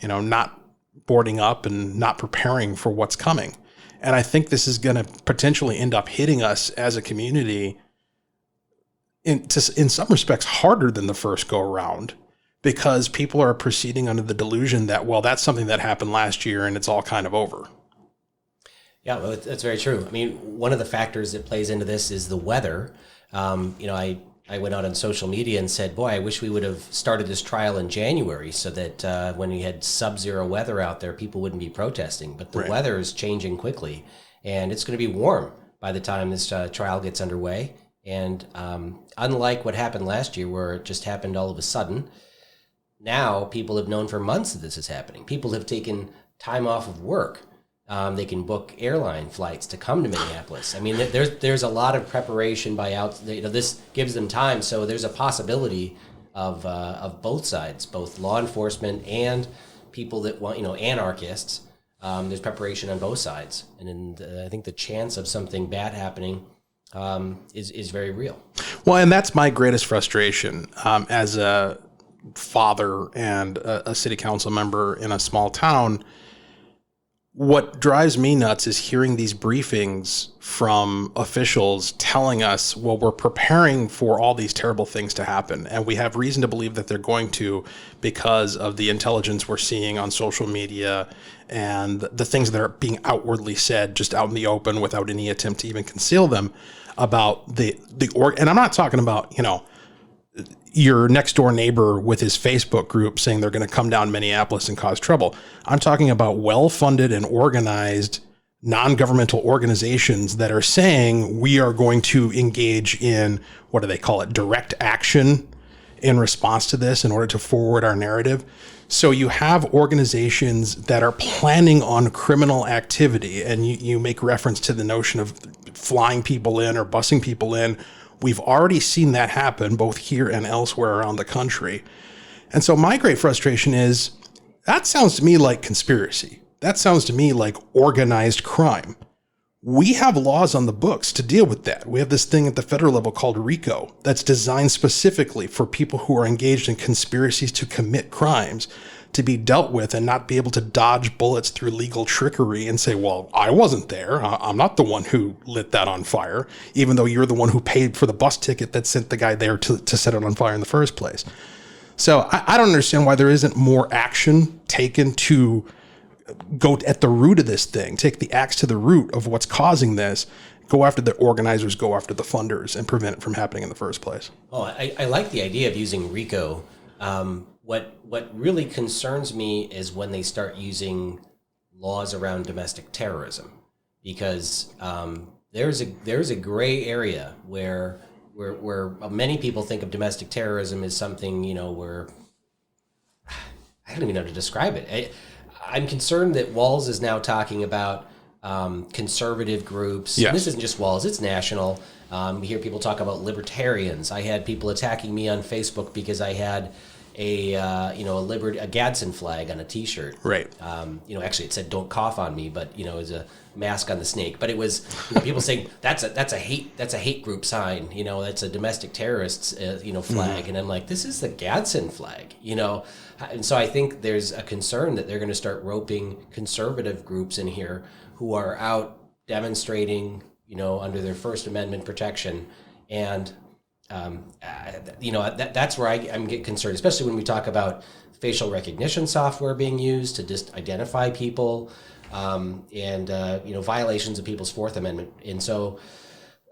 not boarding up and not preparing for what's coming. And I think this is going to potentially end up hitting us as a community in some respects harder than the first go around, because people are proceeding under the delusion that, well, that's something that happened last year and it's all kind of over. Yeah, well, that's very true. I mean, one of the factors that plays into this is the weather. I went out on social media and said, boy, I wish we would have started this trial in January so that when we had sub-zero weather out there, people wouldn't be protesting. But the weather is changing quickly, and it's going to be warm by the time this trial gets underway. And unlike what happened last year, where it just happened all of a sudden, now people have known for months that this is happening. People have taken time off of work. They can book airline flights to come to Minneapolis. I mean, there's a lot of preparation this gives them time. So there's a possibility of both sides, both law enforcement and people that want, anarchists. There's preparation on both sides, and I think the chance of something bad happening is very real. Well, and that's my greatest frustration as a father and a city council member in a small town. What drives me nuts is hearing these briefings from officials telling us, well, we're preparing for all these terrible things to happen, and we have reason to believe that they're going to because of the intelligence we're seeing on social media and the things that are being outwardly said just out in the open without any attempt to even conceal them about and I'm not talking about, your next door neighbor with his Facebook group saying they're going to come down Minneapolis and cause trouble. I'm talking about well-funded and organized non-governmental organizations that are saying we are going to engage in, what do they call it, direct action in response to this in order to forward our narrative. So you have organizations that are planning on criminal activity, and you make reference to the notion of flying people in or busing people in. We've already seen that happen both here and elsewhere around the country. And so my great frustration is that sounds to me like conspiracy. That sounds to me like organized crime. We have laws on the books to deal with that. We have this thing at the federal level called RICO that's designed specifically for people who are engaged in conspiracies to commit crimes to be dealt with and not be able to dodge bullets through legal trickery and say, well, I wasn't there. I'm not the one who lit that on fire, even though you're the one who paid for the bus ticket that sent the guy there to set it on fire in the first place. So I don't understand why there isn't more action taken to go at the root of this thing, take the axe to the root of what's causing this, go after the organizers, go after the funders, and prevent it from happening in the first place. Oh, I like the idea of using RICO. What really concerns me is when they start using laws around domestic terrorism, because there's a gray area where many people think of domestic terrorism as something, where I don't even know how to describe it. I'm concerned that Walz is now talking about conservative groups. Yes. And this isn't just Walls, it's national. We hear people talk about libertarians. I had people attacking me on Facebook because I had a Gadsden flag on a T-shirt. Right. Actually it said "Don't cough on me," but it was a mask on the snake. But it was people saying that's a hate group sign. That's a domestic terrorist flag. And I'm like, this is the Gadsden flag. And so I think there's a concern that they're going to start roping conservative groups in here who are out demonstrating, under their First Amendment protection. And that's where I'm getting concerned, especially when we talk about facial recognition software being used to just identify people, and violations of people's Fourth Amendment. And so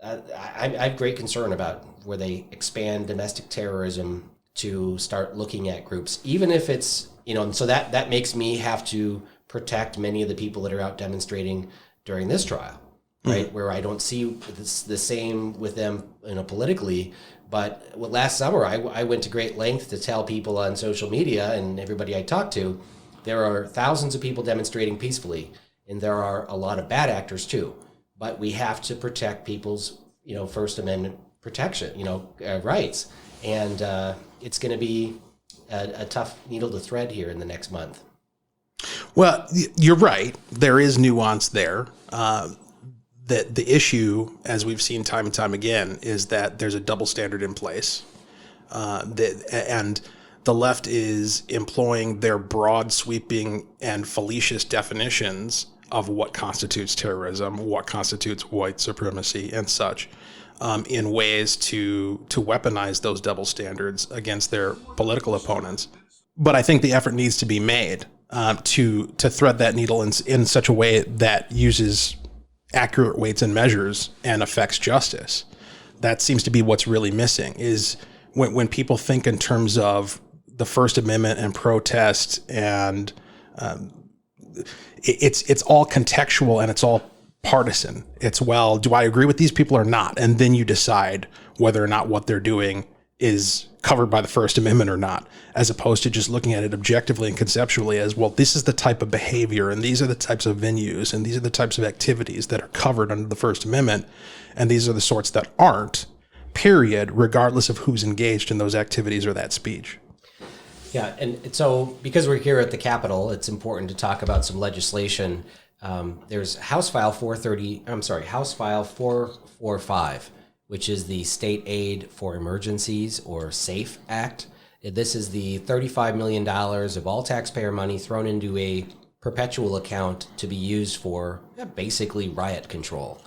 I have great concern about where they expand domestic terrorism to start looking at groups, even if it's, and so that makes me have to protect many of the people that are out demonstrating during this trial. Right, where I don't see the same with them, politically. But last summer, I went to great length to tell people on social media and everybody I talked to, there are thousands of people demonstrating peacefully, and there are a lot of bad actors too. But we have to protect people's, First Amendment protection, rights, and it's going to be a tough needle to thread here in the next month. Well, you're right. There is nuance there. That the issue, as we've seen time and time again, is that there's a double standard in place, and the left is employing their broad, sweeping, and fallacious definitions of what constitutes terrorism, what constitutes white supremacy, and such, in ways to weaponize those double standards against their political opponents. But I think the effort needs to be made to thread that needle in such a way that uses accurate weights and measures and affects justice. That seems to be what's really missing, is when people think in terms of the First Amendment and protest, and it's all contextual and it's all partisan. It's, well, do I agree with these people or not? And then you decide whether or not what they're doing is covered by the First Amendment or not, as opposed to just looking at it objectively and conceptually as, well, this is the type of behavior and these are the types of venues and these are the types of activities that are covered under the First Amendment, and these are the sorts that aren't, period, regardless of who's engaged in those activities or that speech. Yeah, and so because we're here at the Capitol, it's important to talk about some legislation. There's House File 445, which is the State Aid for Emergencies, or SAFE Act. This is the $35 million of all taxpayer money thrown into a perpetual account to be used for basically riot control,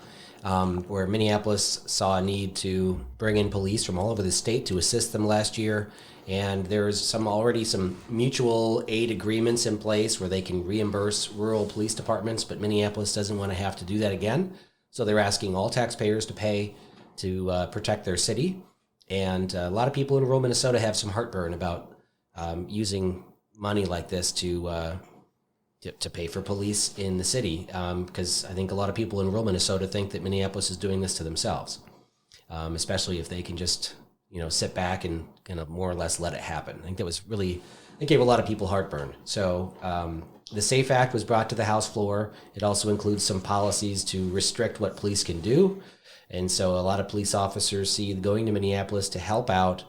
where Minneapolis saw a need to bring in police from all over the state to assist them last year. And there's already some mutual aid agreements in place where they can reimburse rural police departments, but Minneapolis doesn't want to have to do that again. So they're asking all taxpayers to pay to protect their city. And a lot of people in rural Minnesota have some heartburn about using money like this to pay for police in the city, because I think a lot of people in rural Minnesota think that Minneapolis is doing this to themselves, especially if they can just sit back and kind of more or less let it happen. I think it gave a lot of people heartburn. So the SAFE Act was brought to the House floor. It also includes some policies to restrict what police can do. And so a lot of police officers see going to Minneapolis to help out,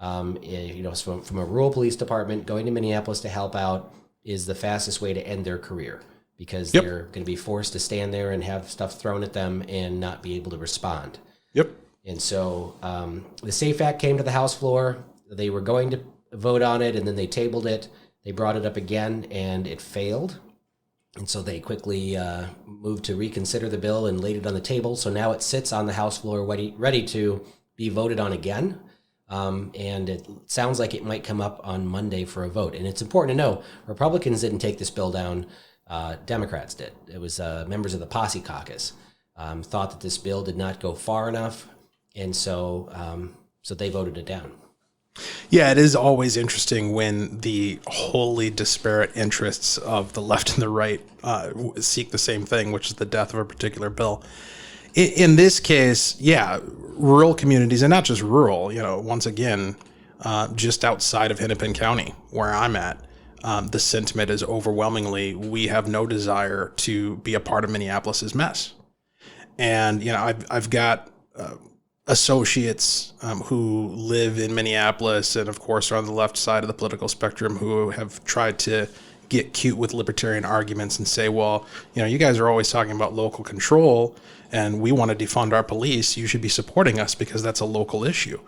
from a rural police department, going to Minneapolis to help out is the fastest way to end their career, because they're going to be forced to stand there and have stuff thrown at them and not be able to respond. Yep. And so the SAFE Act came to the House floor. They were going to vote on it, and then they tabled it. They brought it up again, and it failed. And so they quickly moved to reconsider the bill and laid it on the table. So now it sits on the House floor ready to be voted on again. And it sounds like it might come up on Monday for a vote. And it's important to know, Republicans didn't take this bill down. Democrats did. It was members of the Posse Caucus thought that this bill did not go far enough. And so they voted it down. Yeah, it is always interesting when the wholly disparate interests of the left and the right seek the same thing, which is the death of a particular bill. In this case, rural communities, and not just rural, once again, just outside of Hennepin County, where I'm at, the sentiment is overwhelmingly, we have no desire to be a part of Minneapolis's mess. And, I've got associates who live in Minneapolis and, of course, are on the left side of the political spectrum who have tried to get cute with libertarian arguments and say, well, you guys are always talking about local control and we want to defund our police. You should be supporting us because that's a local issue.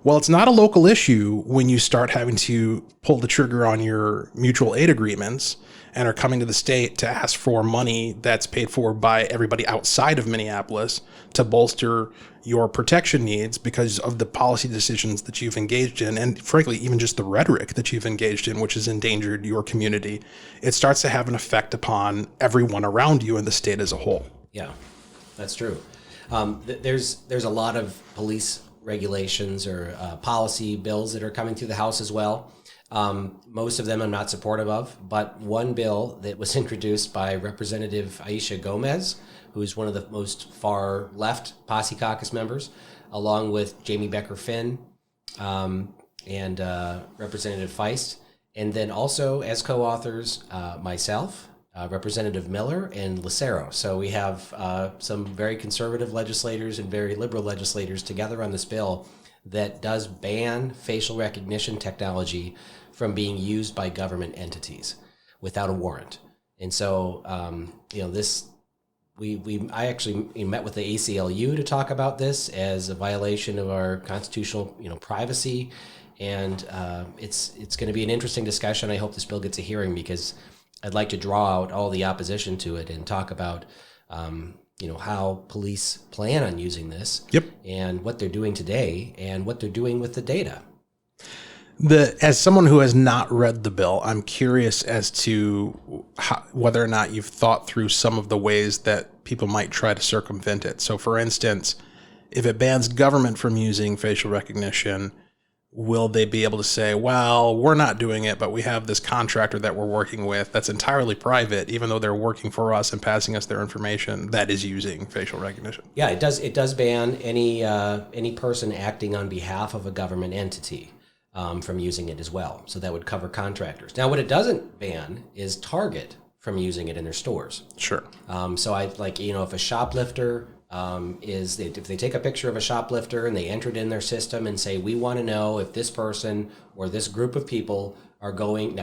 Well, it's not a local issue when you start having to pull the trigger on your mutual aid agreements and are coming to the state to ask for money that's paid for by everybody outside of Minneapolis to bolster your protection needs because of the policy decisions that you've engaged in, and frankly, even just the rhetoric that you've engaged in, which has endangered your community. It starts to have an effect upon everyone around you and the state as a whole. Yeah, that's true. There's a lot of police regulations or policy bills that are coming through the House as well. Most of them I'm not supportive of, but one bill that was introduced by Representative Aisha Gomez, who's one of the most far left Posse Caucus members, along with Jamie Becker-Finn and Representative Feist, and then also as co-authors myself, Representative Miller, and Lucero. So we have some very conservative legislators and very liberal legislators together on this bill that does ban facial recognition technology from being used by government entities without a warrant. And so, I actually met with the ACLU to talk about this as a violation of our constitutional, privacy. And it's going to be an interesting discussion. I hope this bill gets a hearing because I'd like to draw out all the opposition to it and talk about, how police plan on using this. Yep. And what they're doing today and what they're doing with the data. As someone who has not read the bill, I'm curious as to whether or not you've thought through some of the ways that people might try to circumvent it. So, for instance, if it bans government from using facial recognition, will they be able to say, well, we're not doing it, but we have this contractor that we're working with that's entirely private, even though they're working for us and passing us their information, that is using facial recognition? Yeah, it does ban any person acting on behalf of a government entity from using it as well. So that would cover contractors. Now, what it doesn't ban is Target from using it in their stores. Sure. So I if a shoplifter if they take a picture of a shoplifter and they enter it in their system and say, we want to know if this person or this group of people are going,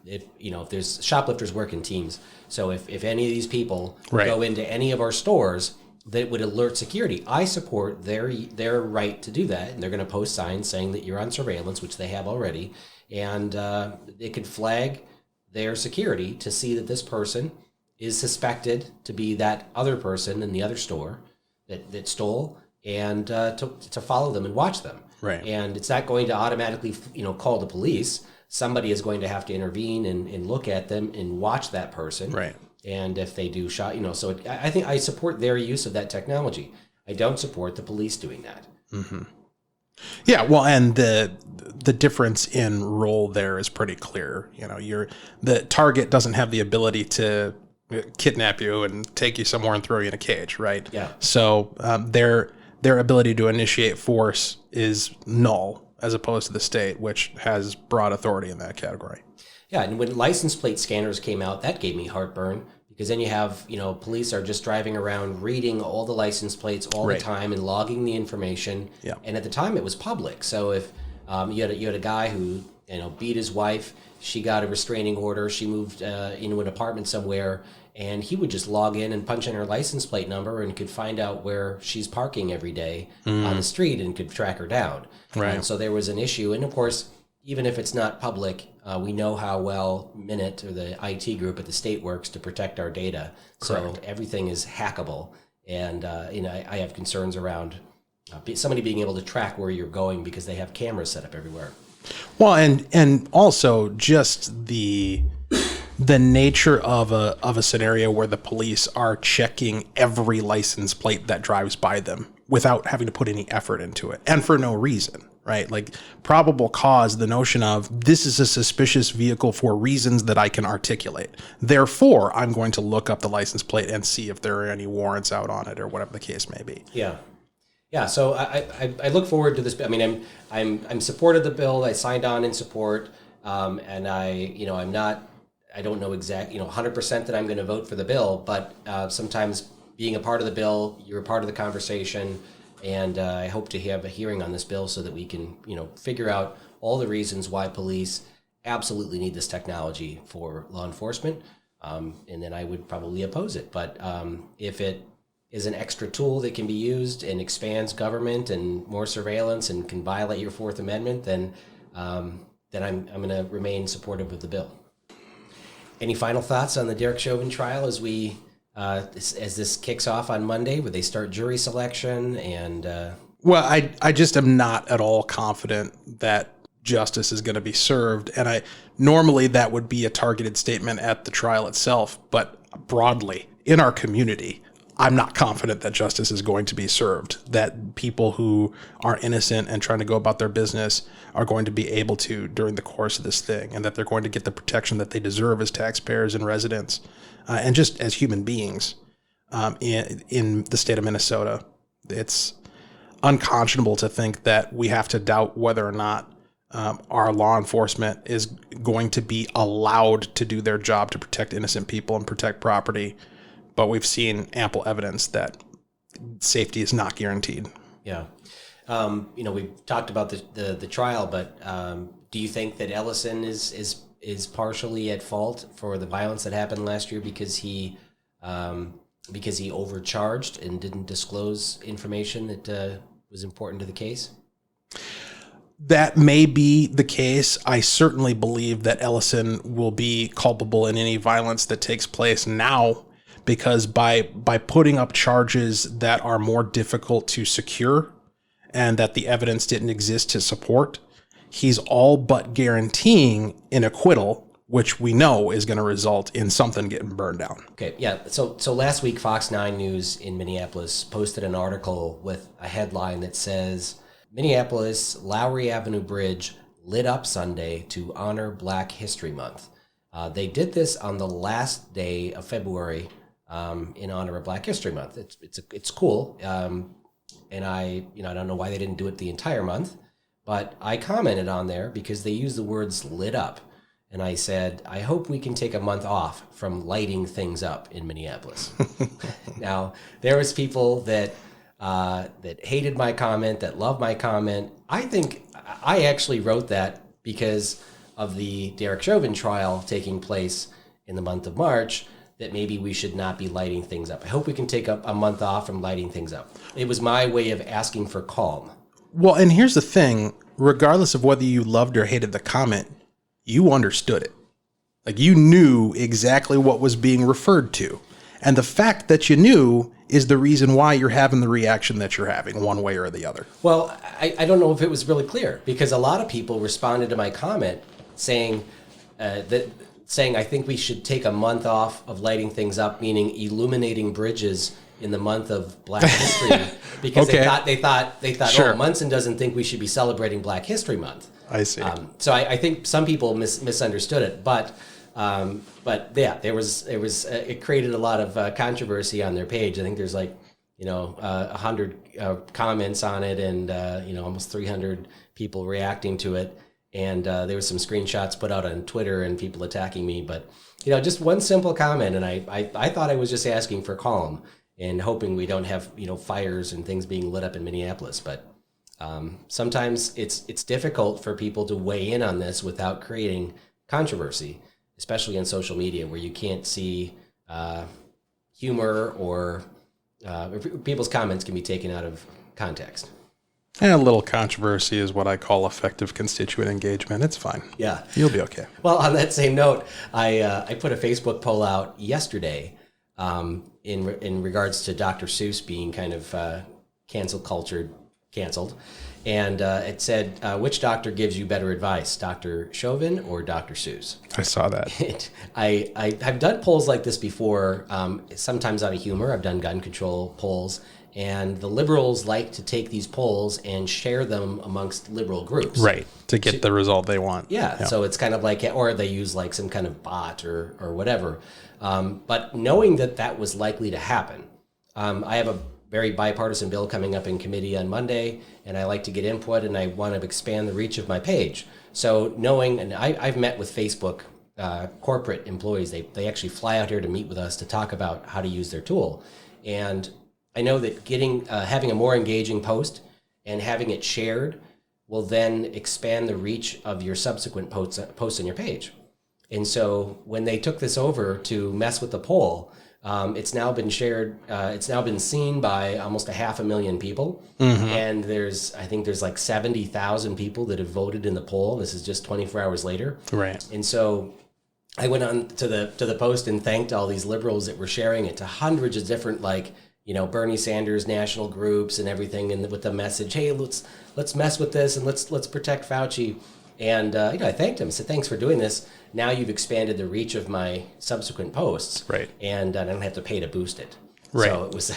if there's shoplifters work in teams. So if any of these people go into any of our stores, that would alert security. I support their right to do that, and they're going to post signs saying that you're on surveillance, which they have already, and it could flag their security to see that this person is suspected to be that other person in the other store that stole, and to follow them and watch them. Right. And it's not going to automatically call the police. Somebody is going to have to intervene and look at them and watch that person. Right. And if they do I think I support their use of that technology. I don't support the police doing that. Mm-hmm. Yeah, well, and the difference in role there is pretty clear. The target doesn't have the ability to kidnap you and take you somewhere and throw you in a cage, right? Yeah. So their ability to initiate force is null, as opposed to the state, which has broad authority in that category. Yeah, and when license plate scanners came out, that gave me heartburn, because then you have, police are just driving around reading all the license plates all the time and logging the information. Yeah. And at the time it was public. So if you had a guy who, beat his wife, she got a restraining order, she moved into an apartment somewhere, and he would just log in and punch in her license plate number and could find out where she's parking every day on the street and could track her down. Right. And so there was an issue. And of course, even if it's not public, we know how well Minute, or the IT group at the state, works to protect our data. So everything is hackable. And I have concerns around somebody being able to track where you're going because they have cameras set up everywhere. Well, and also just the nature of a scenario where the police are checking every license plate that drives by them without having to put any effort into it, and for no reason, right? Like probable cause, the notion of this is a suspicious vehicle for reasons that I can articulate. Therefore, I'm going to look up the license plate and see if there are any warrants out on it or whatever the case may be. Yeah. Yeah, so I look forward to this. I mean, I'm supportive of the bill. I signed on in support. And I don't know exactly, 100% that I'm going to vote for the bill, but sometimes being a part of the bill, you're a part of the conversation. And I hope to have a hearing on this bill so that we can, figure out all the reasons why police absolutely need this technology for law enforcement. And then I would probably oppose it. But if it is an extra tool that can be used and expands government and more surveillance and can violate your Fourth Amendment, then I'm going to remain supportive of the bill. Any final thoughts on the Derek Chauvin trial as we as this kicks off on Monday, where they start jury selection and? Well, I just am not at all confident that justice is going to be served, and normally that would be a targeted statement at the trial itself, but broadly in our community, I'm not confident that justice is going to be served, that people who are innocent and trying to go about their business are going to be able to during the course of this thing, and that they're going to get the protection that they deserve as taxpayers and residents, and just as human beings in the state of Minnesota. It's unconscionable to think that we have to doubt whether or not our law enforcement is going to be allowed to do their job to protect innocent people and protect property. But we've seen ample evidence that safety is not guaranteed. Yeah. We've talked about the trial, but do you think that Ellison is partially at fault for the violence that happened last year because he overcharged and didn't disclose information that was important to the case? That may be the case. I certainly believe that Ellison will be culpable in any violence that takes place now, because by putting up charges that are more difficult to secure and that the evidence didn't exist to support, he's all but guaranteeing an acquittal, which we know is going to result in something getting burned down. Okay, yeah. So last week, Fox 9 News in Minneapolis posted an article with a headline that says, Minneapolis Lowry Avenue Bridge lit up Sunday to honor Black History Month. They did this on the last day of February in honor of Black History Month. It's cool, and I don't know why they didn't do it the entire month, but I commented on there because they used the words "lit up," and I said, I hope we can take a month off from lighting things up in Minneapolis. Now there was people that hated my comment, that loved my comment. I think I actually wrote that because of the Derek Chauvin trial taking place in the month of March, that maybe we should not be lighting things up. I hope we can take a month off from lighting things up. It was my way of asking for calm. Well, and here's the thing, regardless of whether you loved or hated the comment, you understood it. Like, you knew exactly what was being referred to. And the fact that you knew is the reason why you're having the reaction that you're having, one way or the other. Well, I don't know if it was really clear, because a lot of people responded to my comment saying I think we should take a month off of lighting things up, meaning illuminating bridges in the month of Black History, because they thought Sure. Oh, Munson doesn't think we should be celebrating Black History Month. I see. So I think some people misunderstood it, but yeah, it created a lot of controversy on their page. I think there's 100 comments on it, and almost 300 people reacting to it. And there was some screenshots put out on Twitter and people attacking me, but just one simple comment, and I thought I was just asking for calm and hoping we don't have fires and things being lit up in Minneapolis. But sometimes it's difficult for people to weigh in on this without creating controversy, especially on social media, where you can't see humor or people's comments can be taken out of context. And a little controversy is what I call effective constituent engagement. It's fine. Yeah. You'll be okay. Well, on that same note, I put a Facebook poll out yesterday in regards to Dr. Seuss being kind of canceled. And it said, which doctor gives you better advice, Dr. Chauvin or Dr. Seuss? I saw that. I've done polls like this before, sometimes out of humor. I've done gun control polls. And the liberals like to take these polls and share them amongst liberal groups. Right, to get the result they want. Yeah, so it's kind of like, or they use like some kind of bot or whatever. But knowing that was likely to happen, I have very bipartisan bill coming up in committee on Monday, and I like to get input, and I want to expand the reach of my page. So knowing, and I've met with Facebook corporate employees, they actually fly out here to meet with us to talk about how to use their tool. And I know that having a more engaging post and having it shared will then expand the reach of your subsequent posts on your page. And so when they took this over to mess with the poll, it's now been shared. It's now been seen by almost 500,000 people. And I think there's like 70,000 people that have voted in the poll. This is just 24 hours later. Right. And so I went on to the post and thanked all these liberals that were sharing it to hundreds of different, Bernie Sanders national groups and everything, and with the message, hey, let's mess with this and let's protect Fauci. And I thanked him. I said, thanks for doing this. Now you've expanded the reach of my subsequent posts, right? And I don't have to pay to boost it. Right. So it was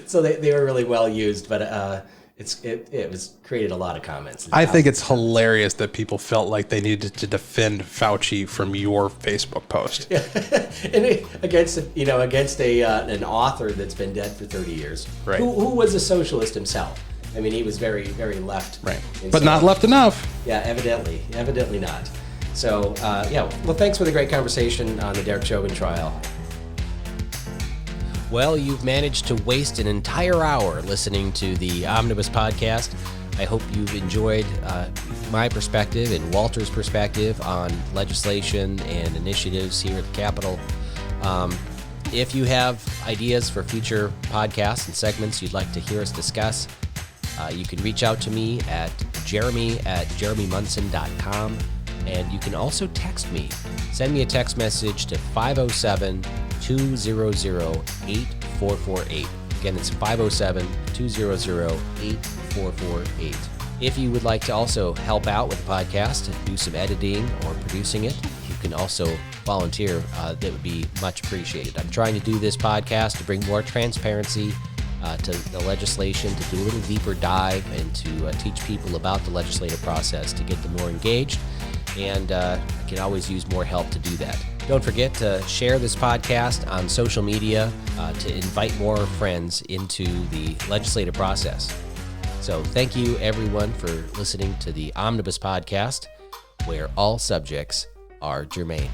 so they were really well used, but it was created a lot of comments. I think it's hilarious that people felt like they needed to defend Fauci from your Facebook post. Yeah. And against an author that's been dead for 30 years, right? Who was a socialist himself. I mean, he was very, very left. Right. But not left enough. Yeah, evidently not. So, well, thanks for the great conversation on the Derek Chauvin trial. Well, you've managed to waste an entire hour listening to the Omnibus podcast. I hope you've enjoyed my perspective and Walter's perspective on legislation and initiatives here at the Capitol. If you have ideas for future podcasts and segments you'd like to hear us discuss, you can reach out to me at jeremy@jeremymunson.com, and you can also text me. Send me a text message to 507-200-8448. Again, it's 507-200-8448. If you would like to also help out with the podcast, do some editing or producing it, you can also volunteer. That would be much appreciated. I'm trying to do this podcast to bring more transparency to the legislation, to do a little deeper dive, and to teach people about the legislative process to get them more engaged. And I can always use more help to do that. Don't forget to share this podcast on social media to invite more friends into the legislative process. So thank you, everyone, for listening to the Omnibus podcast, where all subjects are germane.